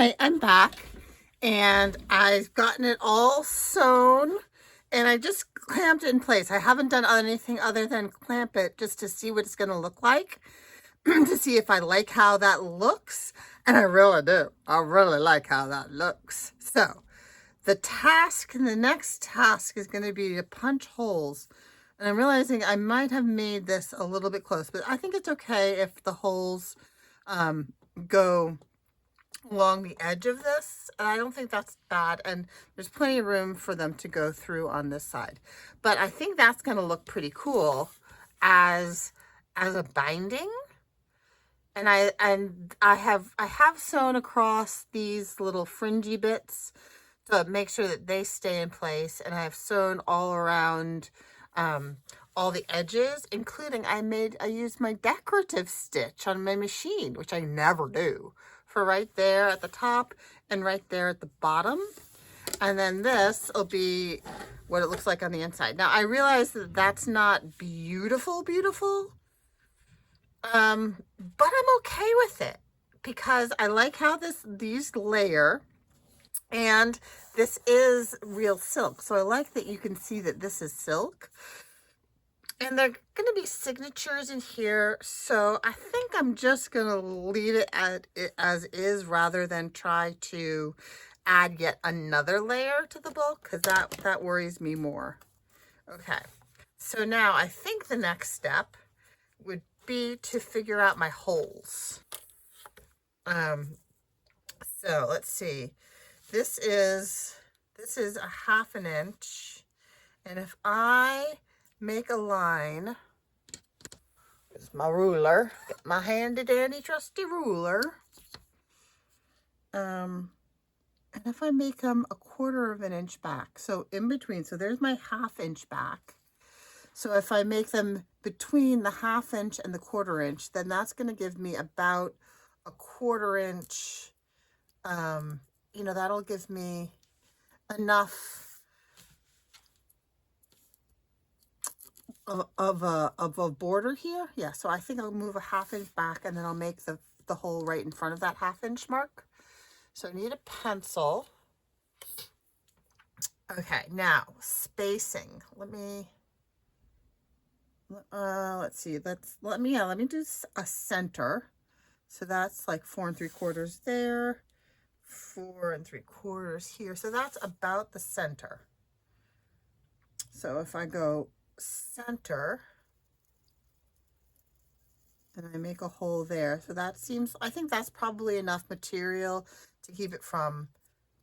Hi, I'm back and I've gotten it all sewn and I just clamped it in place. I haven't done anything other than clamp it just to see what it's going to look like, to see if I like how that looks. And I really do. I really like how that looks. So the next task is going to be to punch holes. And I'm realizing I might have made this a little bit close, but I think it's okay if the holes go along the edge of this, and I don't think that's bad, and there's plenty of room for them to go through on this side. But I think that's going to look pretty cool as a binding. And I have sewn across these little fringy bits to make sure that they stay in place, and I have sewn all around all the edges, including I used my decorative stitch on my machine, which I never do, for right there at the top and right there at the bottom. And then this will be what it looks like on the inside. Now I realize that that's not beautiful, but I'm okay with it because I like how these layer, and this is real silk. So I like that you can see that this is silk. And they're going to be signatures in here, so I think I'm just going to leave it as is rather than try to add yet another layer to the book, because that worries me more. Okay, so now I think the next step would be to figure out my holes. So let's see. This is a 1/2 inch, and if I make a line, here's my ruler, get my handy dandy trusty ruler, and if I make them a 1/4 inch back, so in between, so there's my 1/2 inch back. So if I make them between the 1/2 inch and the 1/4 inch, then that's going to give me about a 1/4 inch, that'll give me enough of a border here. Yeah, so I think I'll move a 1/2 inch back, and then I'll make the hole right in front of that 1/2 inch mark. So I need a pencil. Okay, now spacing. Let's see. Let me do a center. So that's like 4 3/4 there, 4 3/4 here. So that's about the center. So if I go center and I make a hole there, so I think that's probably enough material to keep it from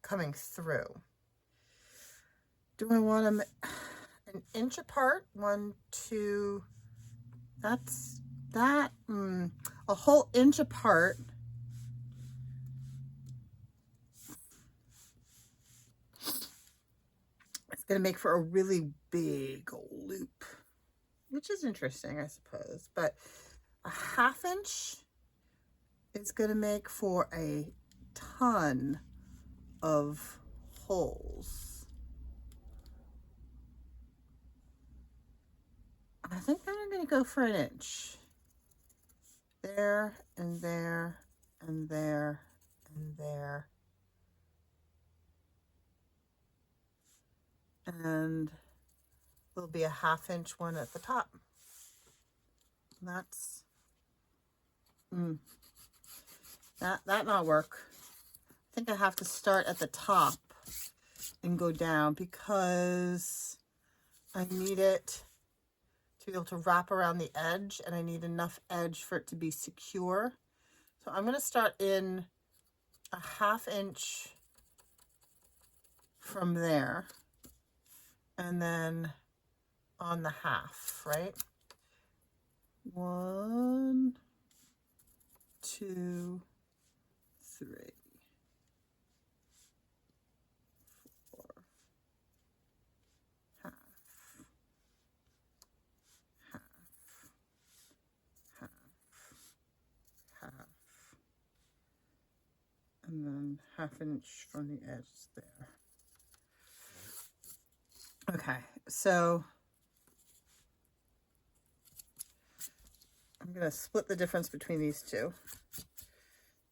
coming through. Do I want them an inch apart? 1, 2, that's that, a whole inch apart. It's going to make for a really big loop, which is interesting, I suppose. But a 1/2 inch is going to make for a ton of holes. I think I'm going to go for an inch. There and there and there and there. And there'll be a 1/2 inch one at the top. That's that not work. I think I have to start at the top and go down because I need it to be able to wrap around the edge, and I need enough edge for it to be secure. So I'm going to start in a 1/2 inch from there, and then on the 1/2, right? 1, 2, 3, 4, 1/2, 1/2, 1/2, 1/2, and then 1/2 inch from the edge there. Okay, so I'm going to split the difference between these two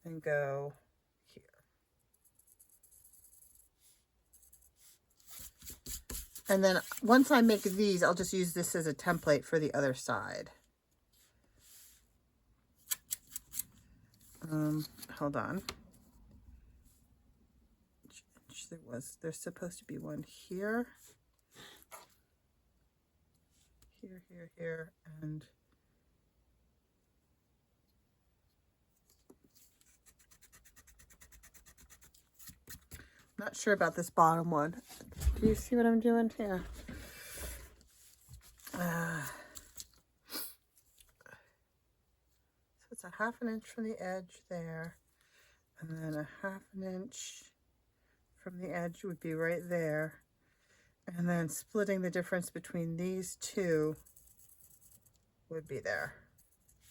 and go here. And then once I make these, I'll just use this as a template for the other side. Hold on. There's supposed to be one here. Here, and not sure about this bottom one. Do you see what I'm doing here? So it's a 1/2 inch from the edge there, and then a 1/2 inch from the edge would be right there, and then splitting the difference between these two would be there,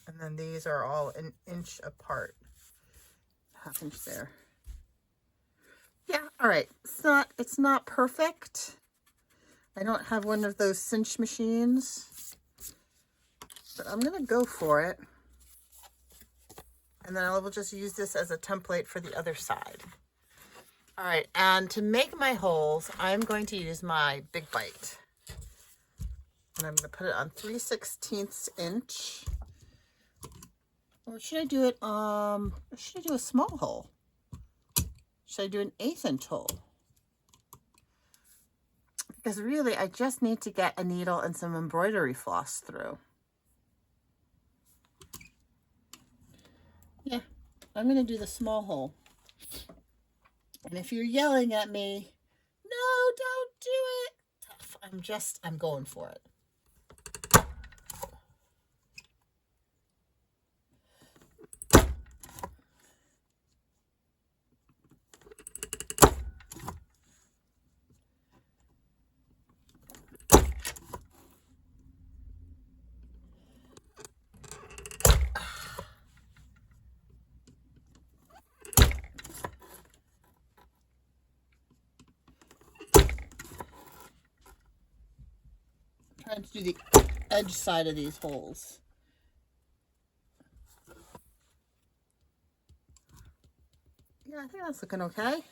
and then these are all an inch apart, 1/2 inch there. Yeah, all right. It's not perfect. I don't have one of those cinch machines, but I'm gonna go for it. And then I will just use this as a template for the other side. All right, and to make my holes, I'm going to use my Big Bite. And I'm gonna put it on 3/16 inch. Or should I do it, should I do a small hole? Should I do an 1/8 inch hole? Because really, I just need to get a needle and some embroidery floss through. Yeah, I'm going to do the small hole. And if you're yelling at me, no, don't do it. I'm going for it. Trying to do the edge side of these holes. Yeah, I think that's looking okay.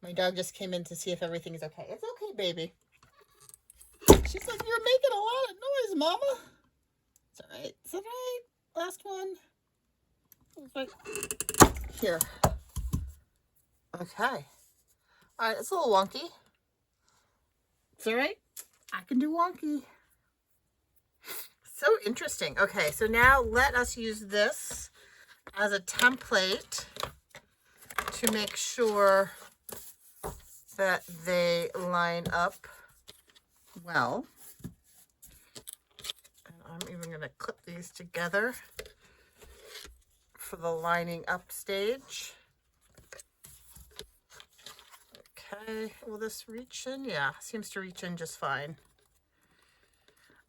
My dog just came in to see if everything is okay. It's okay, baby. She's like, you're making a lot of noise, Mama. It's all right. It's all right. Last one. Right here. Okay. All right, it's a little wonky. It's all right. I can do wonky. So interesting. Okay, so now let us use this as a template to make sure that they line up well. And I'm even going to clip these together for the lining up stage. Okay, will this reach in? Yeah, seems to reach in just fine.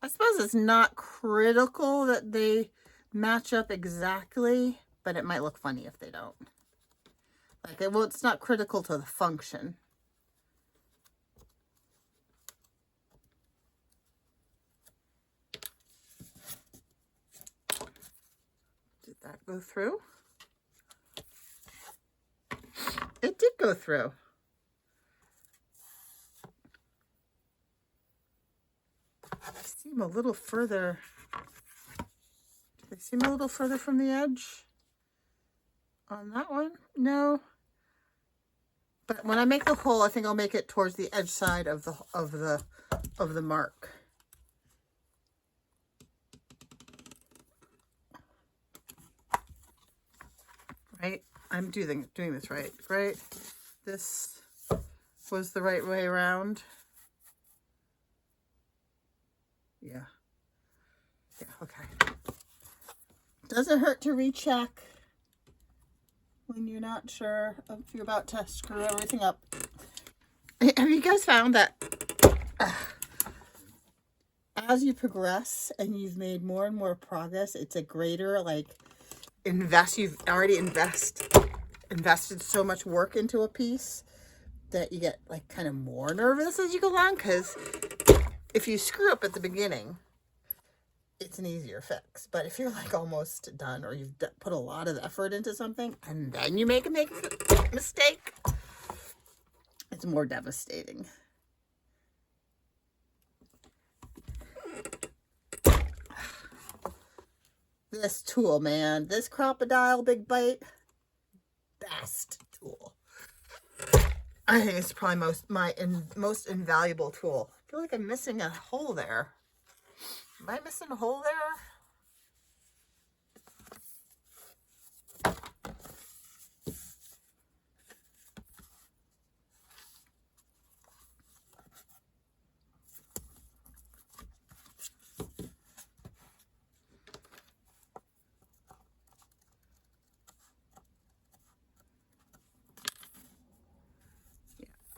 I suppose it's not critical that they match up exactly, but it might look funny if they don't. Like, it's not critical to the function. Did that go through? It did go through. They seem a little further. Do they seem a little further from the edge on that one? No. But when I make the hole, I think I'll make it towards the edge side of the mark. Right? I'm doing this right. Right? This was the right way around. Yeah. Yeah, okay. Doesn't hurt to recheck when you're not sure if you're about to screw everything up. Have you guys found that as you progress and you've made more and more progress, it's a greater, like, you've already invested so much work into a piece that you get, like, kind of more nervous as you go along? Because if you screw up at the beginning, it's an easier fix. But if you're like almost done, or you've put a lot of effort into something and then you make a mistake, it's more devastating. this tool, man. This Crocodile Big Bite, best tool. I think it's probably most invaluable tool. I feel like I'm missing a hole there. Am I missing a hole there?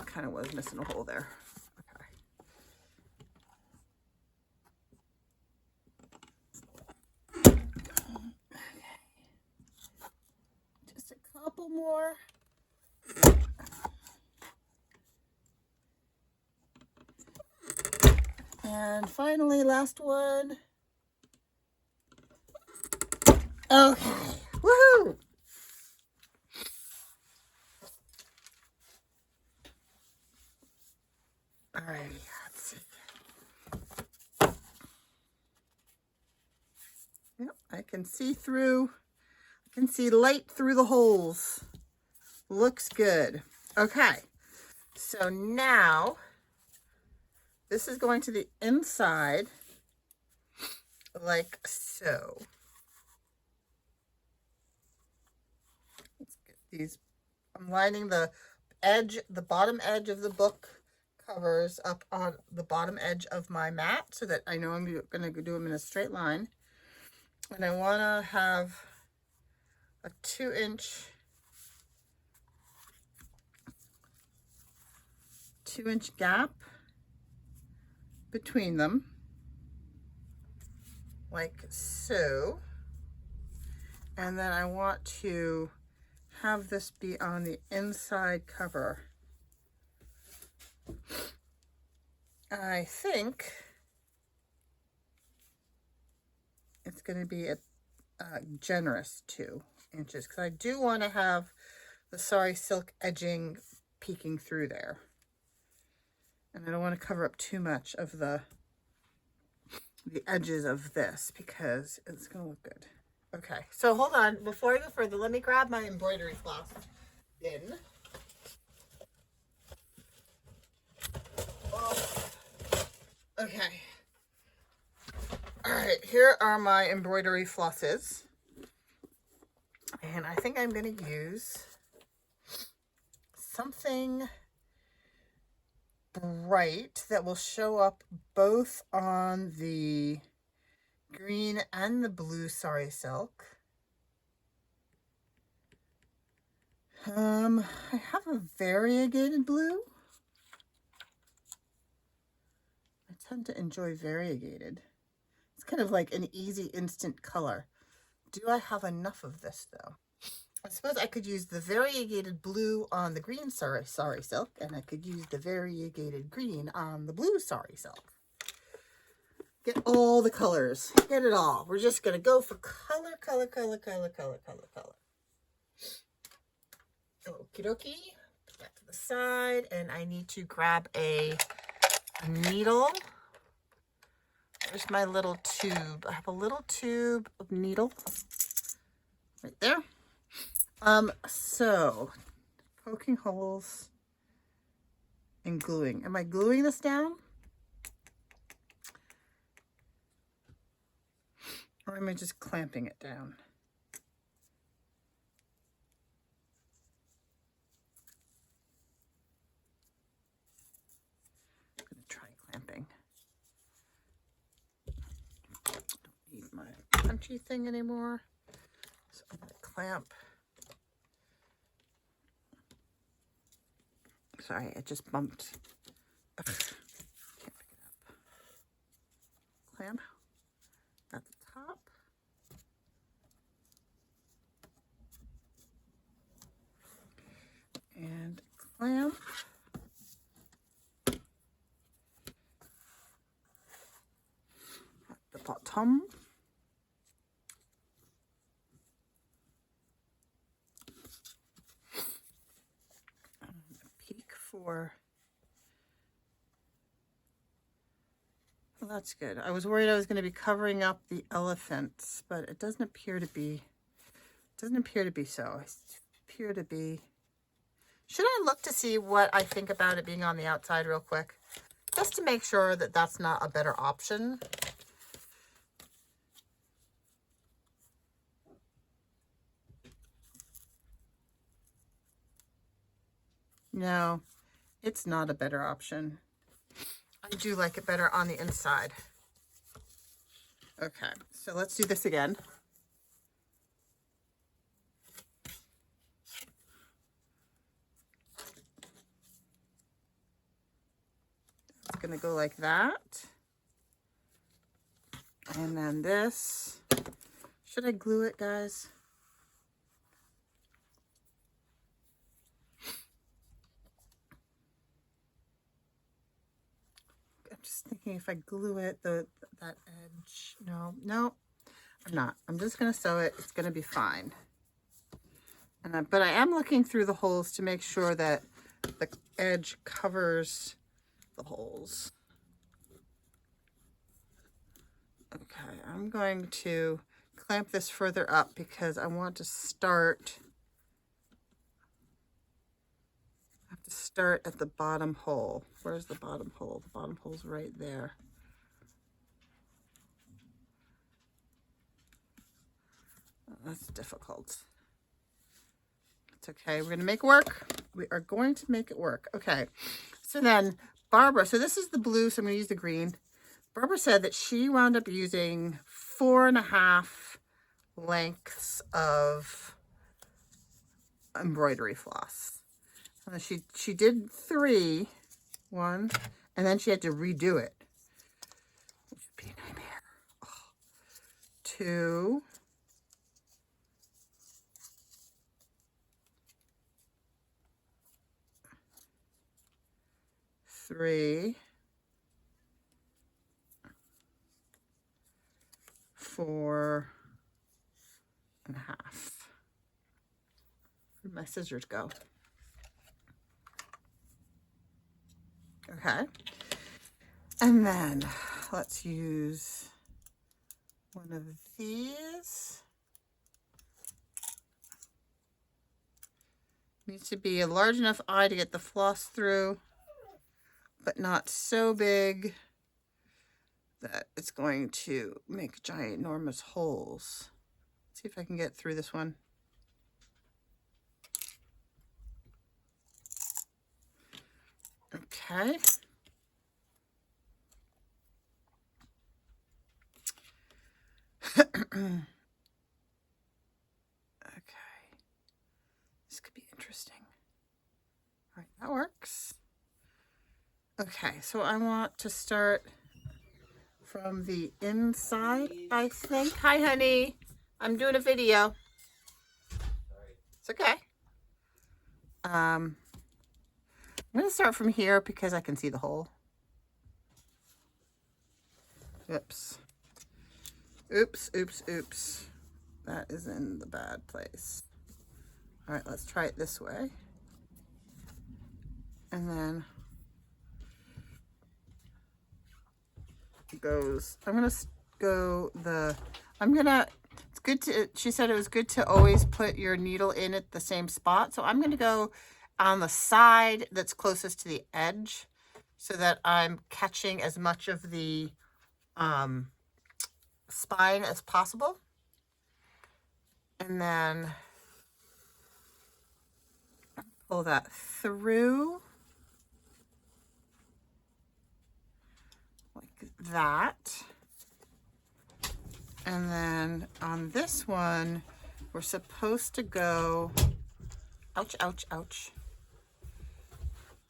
Kind of was missing a hole there. Okay. Just a couple more. And finally, last one. Okay. Woohoo! All right, let's see. Yep, I can see through. I can see light through the holes. Looks good. Okay, so now this is going to the inside like so. Let's get these. I'm lining the edge, the bottom edge of the book covers up on the bottom edge of my mat so that I know I'm going to do them in a straight line. And I want to have a 2-inch gap between them, like so. And then I want to have this be on the inside cover. I think it's going to be a generous 2 inches because I do want to have the sari silk edging peeking through there. And I don't want to cover up too much of the edges of this because it's going to look good. Okay, so hold on. Before I go further, let me grab my embroidery floss bin. Okay. All right, here are my embroidery flosses. And I think I'm going to use something bright that will show up both on the green and the blue sari silk. I have a variegated blue. I tend to enjoy variegated. It's kind of like an easy instant color. Do I have enough of this though? I suppose I could use the variegated blue on the green sari silk, and I could use the variegated green on the blue sari silk. Get all the colors. Get it all. We're just going to go for color, color, color, color, color, color, color. Okie dokie. Put that to the side, and I need to grab a needle. There's my little tube. I have a little tube of needle right there. So poking holes and gluing. Am I gluing this down? Or am I just clamping it down? I'm going to try clamping. Don't need my punchy thing anymore. So I'm going to clamp. Sorry, it just bumped. Ugh, can't pick it up. Clamp at the top. And clamp at the bottom. For Well, that's good. I was worried I was going to be covering up the elephants, but it doesn't appear to be. Doesn't appear to be so. It appear to be. Should I look to see what I think about it being on the outside real quick? Just to make sure that that's not a better option. No, it's not a better option. I do like it better on the inside. Okay, so let's do this again. It's gonna go like that. And then this. Should I glue it, guys? I'm just thinking if I glue it, that edge. No, I'm not. I'm just gonna sew it. It's gonna be fine. But I am looking through the holes to make sure that the edge covers the holes. Okay, I'm going to clamp this further up because I want to start. I have to start at the bottom hole. Where's the bottom hole? The bottom hole's right there. Oh, that's difficult. It's okay. We're going to make it work. We are going to make it work. Okay. So then Barbara, so this is the blue, so I'm going to use the green. Barbara said that she wound up using 4.5 lengths of embroidery floss. She did 3, 1, and then she had to redo it. Which would be a nightmare. Oh. 2. 3, 4.5. Where'd my scissors go? Okay. And then let's use one of these. Needs to be a large enough eye to get the floss through, but not so big that it's going to make giant, enormous holes. Let's see if I can get through this one. Okay. Okay. This could be interesting. All right, that works. Okay, so I want to start from the inside, I think. Hi, honey. I'm doing a video. It's okay. I'm going to start from here because I can see the hole. Oops. Oops, oops, oops. That is in the bad place. All right, let's try it this way. And then it goes, I'm going to go it's good to, she said it was good to always put your needle in at the same spot. So I'm going to go on the side that's closest to the edge so that I'm catching as much of the spine as possible. And then pull that through like that. And then on this one, we're supposed to go, ouch, ouch, ouch.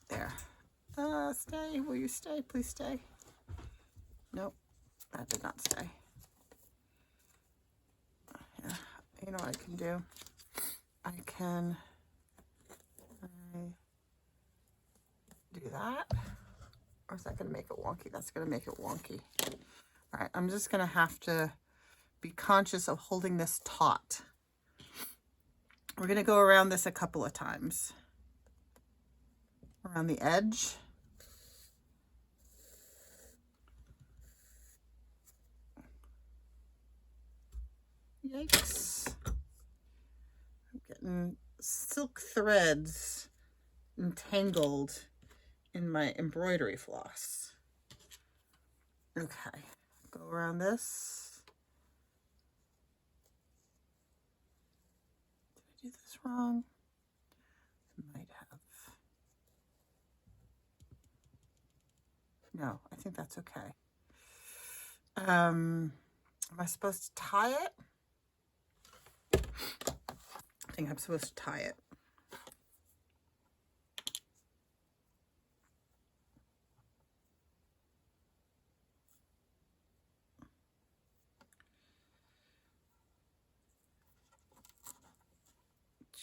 There. Stay. Will you stay? Please stay. Nope. That did not stay. Yeah. You know what I can do? I can do that. Or is that going to make it wonky? That's going to make it wonky. All right. I'm just going to have to be conscious of holding this taut. We're going to go around this a couple of times. Around the edge. Yikes. I'm getting silk threads entangled in my embroidery floss. Okay, go around this. Did I do this wrong? I might have. No, I think that's okay. Am I supposed to tie it? I think I'm supposed to tie it.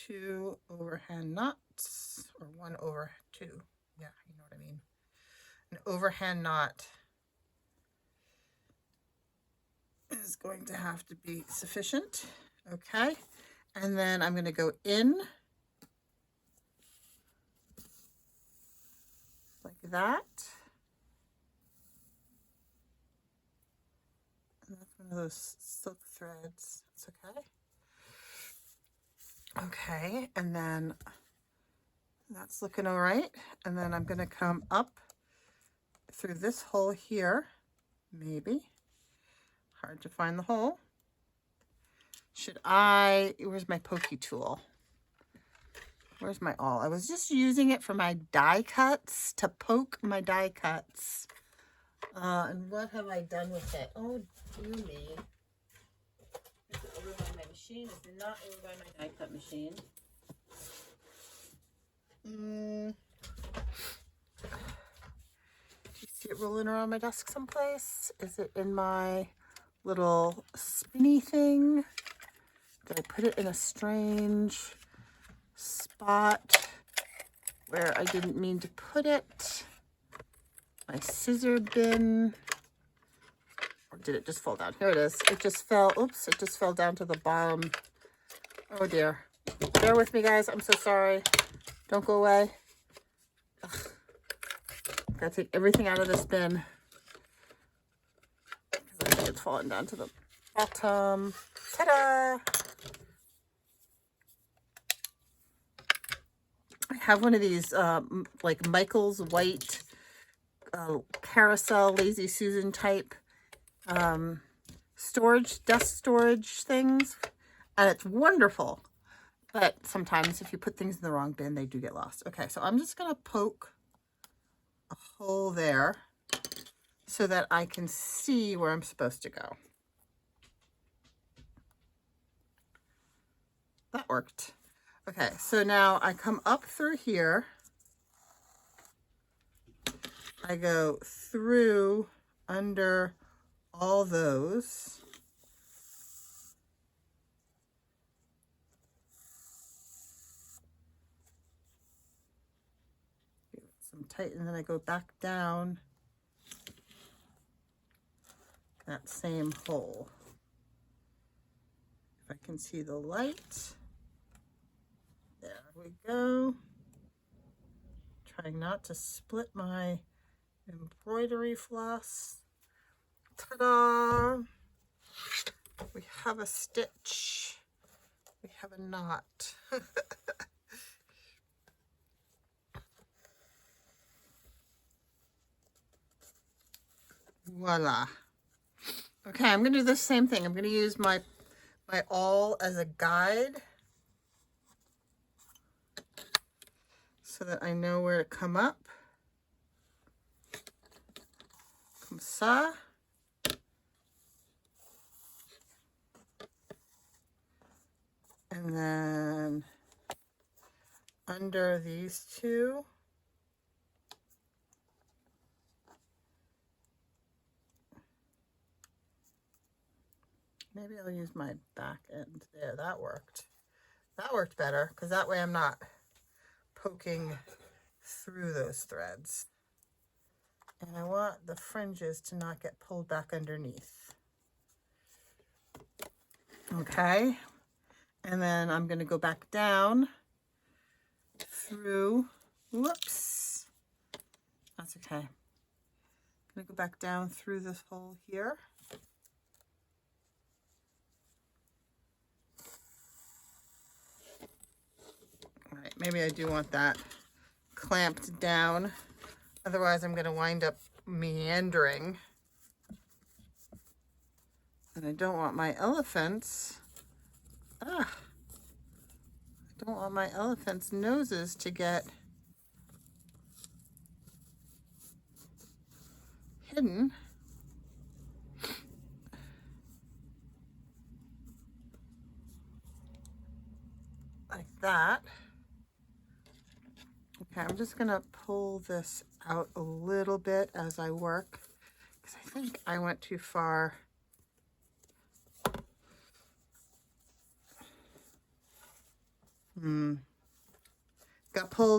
Two overhand knots, or one over two. Yeah, you know what I mean. An overhand knot is going to have to be sufficient. Okay, and then I'm going to go in like that. And that's one of those silk threads. It's okay. Okay, and then that's looking all right. And then I'm going to come up through this hole here, maybe. Hard to find the hole. Where's my pokey tool? Where's my awl? I was just using it for my die cuts, to poke my die cuts. And what have I done with it? Oh, do me. Is it over by my machine? Is it not over by my die cut machine? Do you see it rolling around my desk someplace? Is it in my little spinny thing? Did I put it in a strange spot where I didn't mean to put it? My scissor bin. Or did it just fall down? Here it is. It just fell. Oops, it just fell down to the bottom. Oh dear. Bear with me, guys. I'm so sorry. Don't go away. Ugh. Gotta take everything out of this bin. I think it's falling down to the bottom. Ta-da! I have one of these like Michael's white carousel Lazy Susan type dust storage things, and it's wonderful. But sometimes if you put things in the wrong bin, they do get lost. Okay, so I'm just gonna poke a hole there so that I can see where I'm supposed to go. That worked. Okay, so now I come up through here. I go through under all those. Give it some tight, and then I go back down that same hole. If I can see the light. There we go. Trying not to split my embroidery floss. Ta-da! We have a stitch. We have a knot. Voila. Okay, I'm going to do the same thing. I'm going to use my awl as a guide so that I know where to come up. Comme ça. And then under these two. Maybe I'll use my back end there. That worked. That worked better because that way I'm not poking through those threads. And I want the fringes to not get pulled back underneath. Okay. And then I'm going to go back down through, whoops. That's okay. I'm going to go back down through this hole here. maybe I do want that clamped down. Otherwise, I'm going to wind up meandering. And I don't want my elephants, I don't want my elephants' noses to get hidden. Like that. Okay, I'm just gonna pull this out a little bit as I work, because I think I went too far.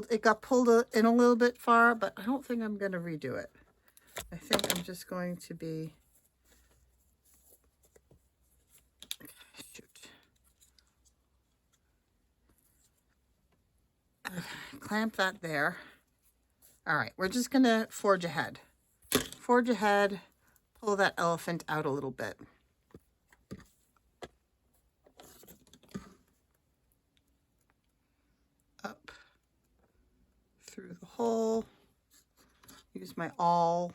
It got pulled in a little bit far, but I don't think I'm gonna redo it. I think I'm just going to be, okay, shoot. Okay, clamp that there. All right, we're just gonna forge ahead. Forge ahead, pull that elephant out a little bit. Up through the hole. Use my awl.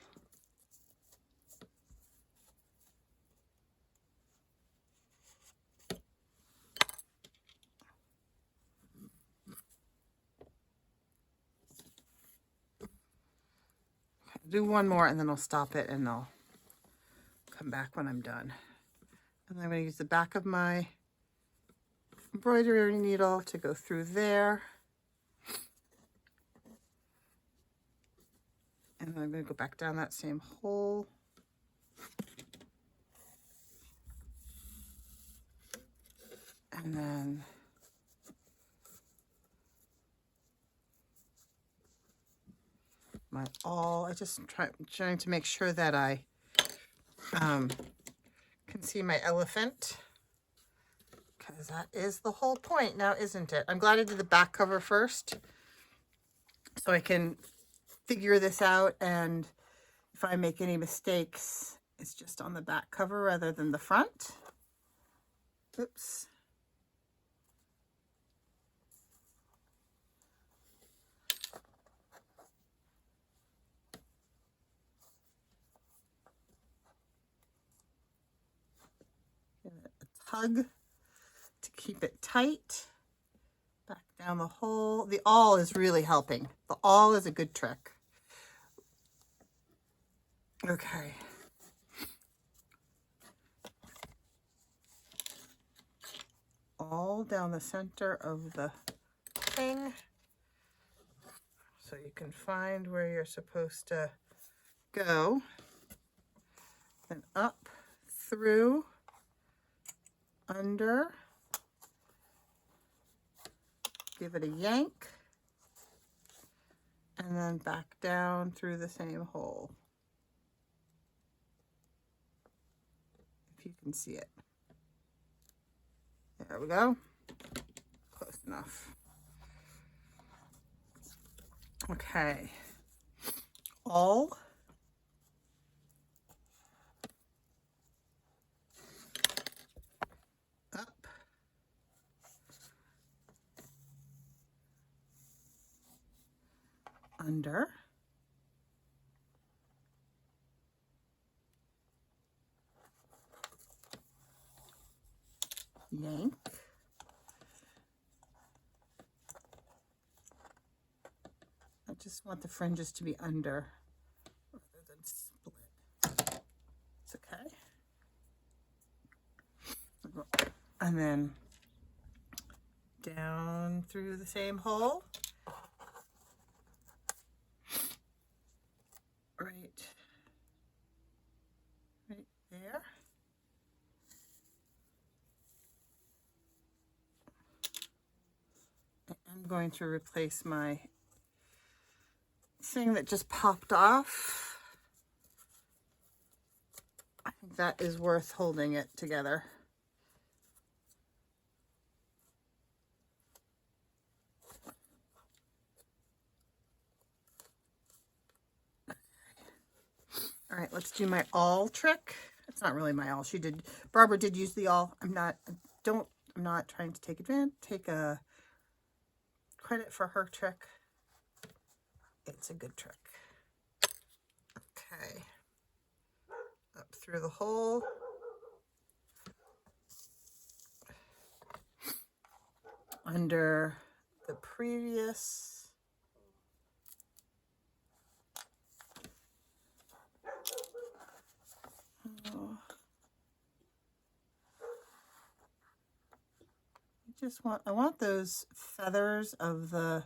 Do one more and then I'll stop it and I'll come back when I'm done. And I'm going to use the back of my embroidery needle to go through there. And then I'm going to go back down that same hole. And then my awl. I just trying to make sure that I can see my elephant, because that is the whole point now, isn't it? I'm glad I did the back cover first so I can figure this out, and if I make any mistakes, it's just on the back cover rather than the front. Oops. Give it a tug to keep it tight. Back down the hole. The awl is really helping. The awl is a good trick. Okay. All down the center of the thing, so you can find where you're supposed to go. Then up, through, under, give it a yank, and then back down through the same hole. If you can see it. There we go. Close enough. Okay. All. Up. Under. Yank. I just want the fringes to be under rather than split. It's okay. And then down through the same hole. Right there. I'm going to replace my thing that just popped off. I think that is worth holding it together. All right, let's do my awl trick. It's not really my awl. Barbara did use the awl. I'm not trying to take a credit for her trick. It's a good trick. Okay. Up through the hole. Under the previous. Oh. I want those feathers of the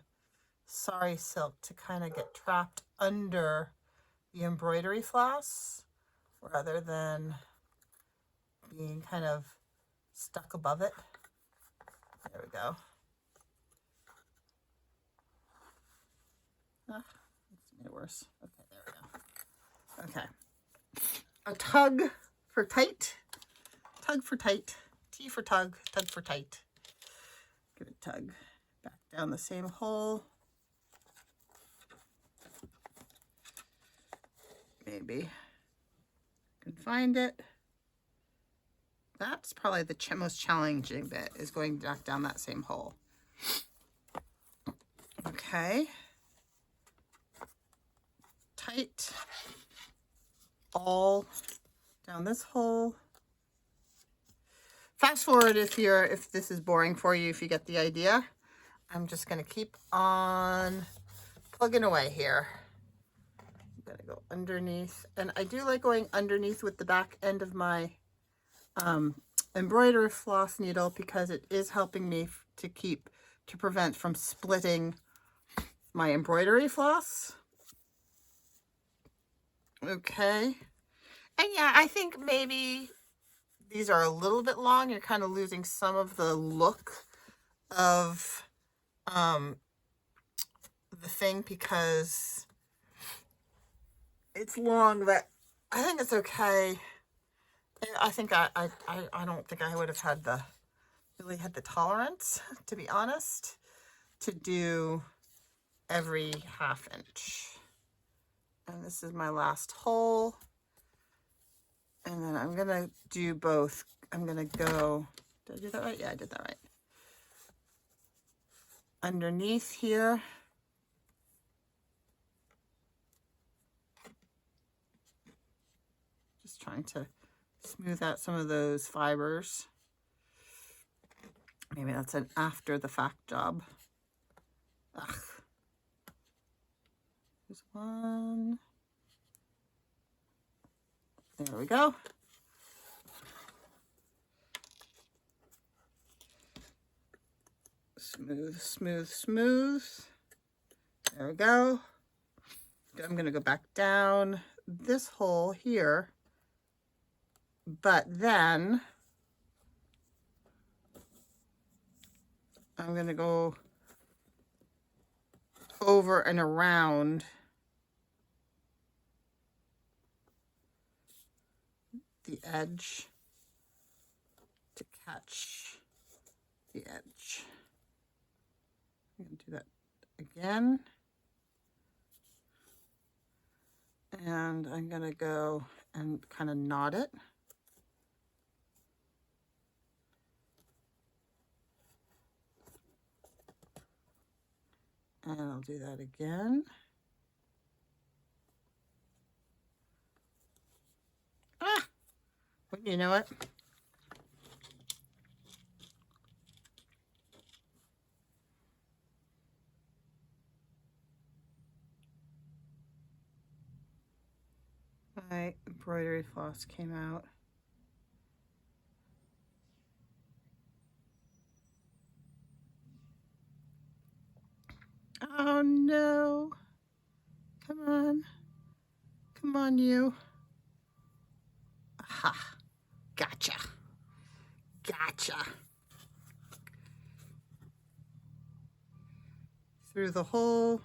sari silk to kind of get trapped under the embroidery floss rather than being kind of stuck above it. There we go. Ah, that's made it worse. Okay, there we go. Okay. A tug for tight. Tug for tight. T for tug. Tug for tight. Give it a tug. Back down the same hole. Maybe can find it. That's probably the most challenging bit, is going back down that same hole. Okay. Tight. All down this hole. Fast forward if this is boring for you, if you get the idea. I'm just going to keep on plugging away here. I'm going to go underneath, and I do like going underneath with the back end of my embroidery floss needle, because it is helping me to prevent from splitting my embroidery floss. Okay. And yeah, I think maybe these are a little bit long. You're kind of losing some of the look of the thing because it's long, but I think it's okay. I think I don't think I would have really had the tolerance, to be honest, to do every ½ inch. And this is my last hole. And then I'm gonna do both. I'm gonna go, did I do that right? Yeah, I did that right. Underneath here. Just trying to smooth out some of those fibers. Maybe that's an after the fact job. Ugh. There's one. There we go. Smooth, smooth, smooth. There we go. I'm going to go back down this hole here, but then I'm going to go over and around the edge to catch the edge. I'm going to do that again. And I'm going to go and kind of knot it. And I'll do that again. Ah! But you know what? My embroidery floss came out. Oh no. Come on. Come on, you. Aha. Gotcha. Gotcha. Through the hole.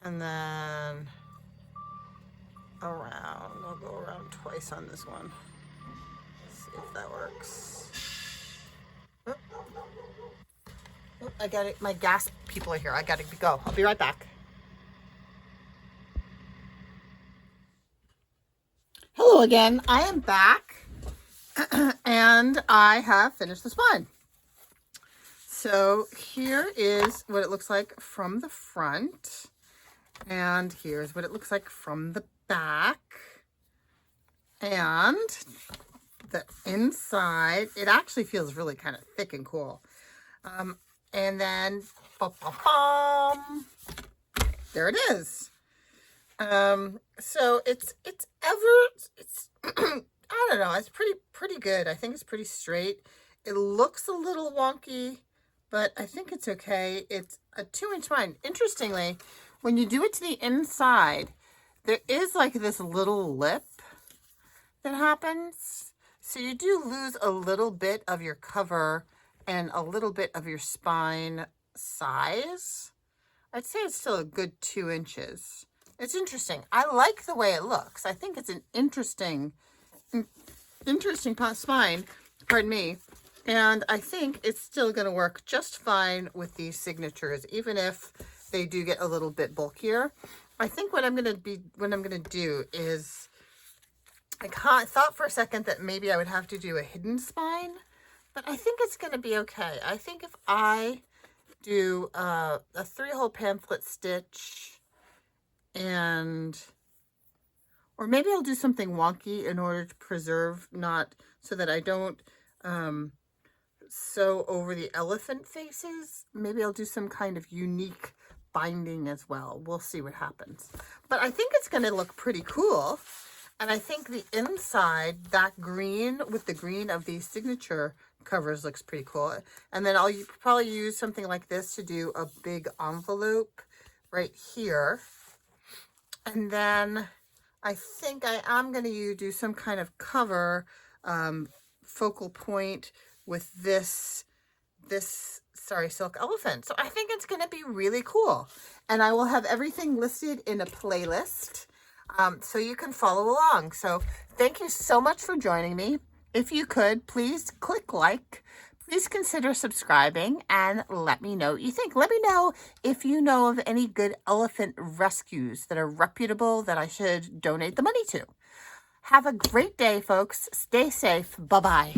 And then around. I'll go around twice on this one. See if that works. Oh. Oh, I got it. My gas people are here. I gotta go. I'll be right back. Hello again. I am back and I have finished the spine. So here is what it looks like from the front. And here's what it looks like from the back. And the inside, it actually feels really kind of thick and cool. And then, there it is. So it's I don't know, it's pretty good. I think it's pretty straight. It looks a little wonky, but I think it's okay. It's a 2-inch spine. Interestingly, when you do it to the inside, there is like this little lip that happens. So you do lose a little bit of your cover and a little bit of your spine size. I'd say it's still a good 2 inches. It's interesting. I like the way it looks. I think it's an interesting spine, pardon me. And I think it's still going to work just fine with these signatures, even if they do get a little bit bulkier. I think what I'm going to do is, I thought for a second that maybe I would have to do a hidden spine, but I think it's going to be okay. I think if I do a 3-hole pamphlet stitch, or maybe I'll do something wonky in order to preserve, not so that I don't sew over the elephant faces. Maybe I'll do some kind of unique binding as well. We'll see what happens. But I think it's going to look pretty cool. And I think the inside, that green with the green of these signature covers looks pretty cool. And then I'll probably use something like this to do a big envelope right here. And then I think I am going to do some kind of cover focal point with this silk elephant. So I think it's going to be really cool. And I will have everything listed in a playlist so you can follow along. So thank you so much for joining me. If you could, please click like. Please consider subscribing and let me know what you think. Let me know if you know of any good elephant rescues that are reputable that I should donate the money to. Have a great day, folks. Stay safe. Bye-bye.